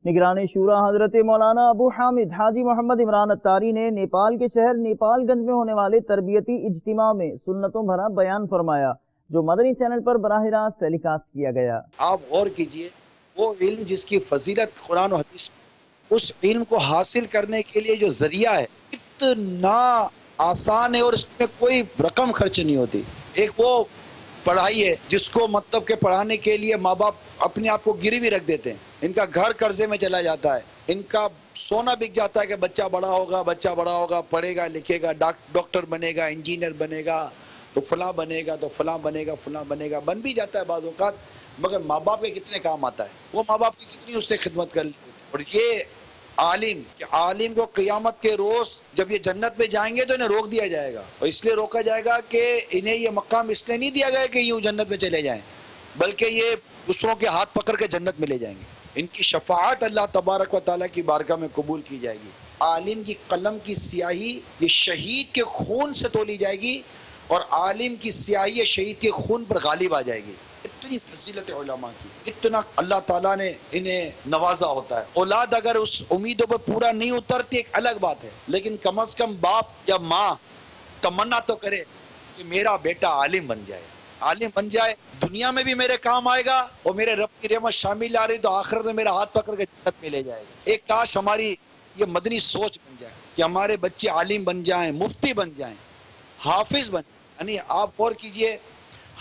نگران شورا حضرت مولانا ابو حامد حاجی محمد عمران اتاری نے نیپال کے شہر نیپال گنج میں ہونے والے تربیتی اجتماع میں سنتوں بھرا بیان فرمایا، جو مدنی چینل پر براہ راست ٹیلی کاسٹ کیا گیا۔ آپ غور کیجئے، وہ علم جس کی فضیلت قرآن و حدیث، اس علم کو حاصل کرنے کے لیے جو ذریعہ ہے اتنا آسان ہے اور اس میں کوئی رقم خرچ نہیں ہوتی۔ ایک وہ پڑھائی ہے جس کو مطلب کہ پڑھانے کے لیے ماں باپ اپنے آپ کو گروی رکھ دیتے ہیں، ان کا گھر قرضے میں چلا جاتا ہے، ان کا سونا بک جاتا ہے کہ بچہ بڑا ہوگا، پڑھے گا لکھے گا، ڈاکٹر بنے گا، انجینئر بنے گا، تو فلاں بنے گا، تو فلاں بنے گا، بن بھی جاتا ہے بعض اوقات، مگر ماں باپ کے کتنے کام آتا ہے، وہ ماں باپ کی کتنی اس نے خدمت کر لی۔ اور یہ عالم کو قیامت کے روز جب یہ جنت میں جائیں گے تو انہیں روک دیا جائے گا، اور اس لیے روکا جائے گا کہ انہیں یہ مقام اس لیے نہیں دیا گیا کہ یوں جنت میں چلے جائیں، بلکہ یہ دوسروں کے ہاتھ پکڑ کے جنت میں لے جائیں گے، ان کی شفاعت اللہ تبارک و تعالیٰ کی بارگاہ میں قبول کی جائے گی۔ عالم کی قلم کی سیاہی یہ شہید کے خون سے تولی جائے گی، اور عالم کی سیاہی یہ شہید کے خون پر غالب آ جائے گی۔ اتنی فضیلت علماء کی، اتنا اللہ تعالیٰ نے انہیں نوازا ہوتا ہے۔ اولاد اگر اس امیدوں پر پورا نہیں اترتی ایک الگ بات ہے، لیکن کم از کم باپ یا ماں تمنا تو کرے کہ میرا بیٹا عالم بن جائے، دنیا میں بھی میرے کام آئے گا، اور میرے رب کی رحمت شامل آ رہی تو آخرت میں میرا ہاتھ پکڑ کے جنت میں لے جائے گا۔ ایک کاش ہماری یہ مدنی سوچ بن جائے کہ ہمارے بچے عالم بن جائیں، مفتی بن جائیں، حافظ بن جائیں۔ یعنی آپ غور کیجئے،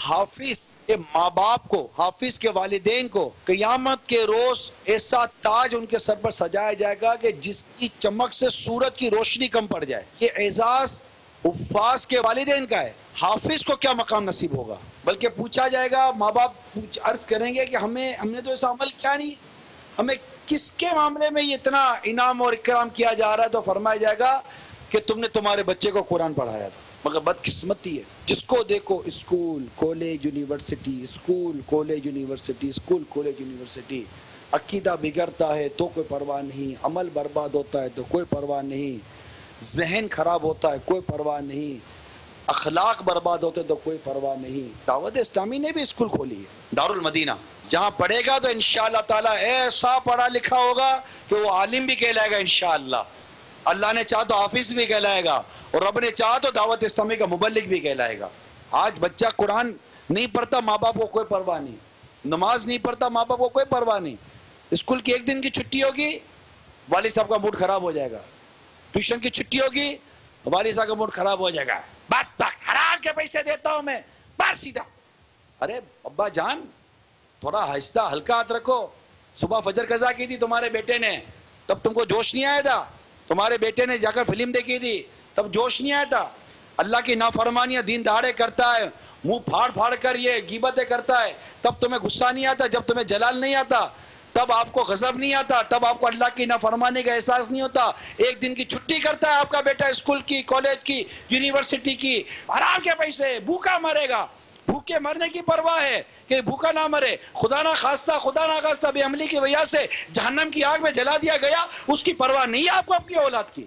حافظ کے ماں باپ کو، حافظ کے والدین کو قیامت کے روز ایسا تاج ان کے سر پر سجایا جائے گا کہ جس کی چمک سے سورج کی روشنی کم پڑ جائے۔ یہ اعزاز حفاظ کے والدین کا ہے، حافظ کو کیا مقام نصیب ہوگا؟ بلکہ پوچھا جائے گا، ماں باپ عرض کریں گے کہ ہم نے تو ایسا عمل کیا نہیں، ہمیں کس کے معاملے میں یہ اتنا انعام اور اکرام کیا جا رہا ہے؟ تو فرمایا جائے گا کہ تم نے تمہارے بچے کو قرآن پڑھایا تھا۔ مگر بدقسمتی ہے، جس کو دیکھو اسکول کالج یونیورسٹی، عقیدہ بگڑتا ہے تو کوئی پرواہ نہیں، عمل برباد ہوتا ہے تو کوئی پرواہ نہیں، ذہن خراب ہوتا ہے کوئی پرواہ نہیں، اخلاق برباد ہوتے تو کوئی پرواہ نہیں۔ دعوت اسلامی نے بھی اسکول کھولی ہے، دارالمدینہ، جہاں پڑھے گا تو انشاءاللہ تعالیٰ ایسا پڑھا لکھا ہوگا کہ وہ عالم بھی کہلائے گا انشاءاللہ، اللہ نے چاہا تو حافظ بھی کہلائے گا، اور رب نے چاہا تو دعوت اسلامی کا مبلغ بھی کہلائے گا۔ آج بچہ قرآن نہیں پڑھتا، ماں باپ کو کوئی پرواہ نہیں، نماز نہیں پڑھتا، ماں باپ کو کوئی پرواہ نہیں، اسکول کی ایک دن کی چھٹی ہوگی والد صاحب کا موڈ خراب ہو جائے گا، ٹیوشن کی چھٹی ہوگی والد صاحب کا موڈ خراب ہو جائے گا، بات حرام کے پیسے دیتا ہوں میں، بار سیدھا۔ ارے ابا جان تھوڑا آہستہ ہلکا ہاتھ رکھو، صبح فجر قضا کی تھی تمہارے بیٹے نے، تب تم کو جوش نہیں آیا تھا؟ تمہارے بیٹے نے جا کر فلم دیکھی تھی تب جوش نہیں آیا تھا؟ اللہ کی نافرمانیاں دین دہاڑے کرتا ہے، منہ پھاڑ کر یہ غیبتیں کرتا ہے، تب تمہیں غصہ نہیں آتا؟ جب تمہیں جلال نہیں آتا تب آپ کو غضب نہیں آتا؟ تب آپ کو اللہ کی نافرمانی کا احساس نہیں ہوتا؟ ایک دن کی چھٹی کرتا ہے آپ کا بیٹا اسکول کی، کالج کی، یونیورسٹی کی، حرام کے پیسے، بھوکا مرے گا، بھوکے مرنے کی پرواہ ہے کہ بھوکا نہ مرے، خدا نہ خواستہ بے عملی کی وجہ سے جہنم کی آگ میں جلا دیا گیا، اس کی پرواہ نہیں ہے آپ کو، آپ کی اولاد کی۔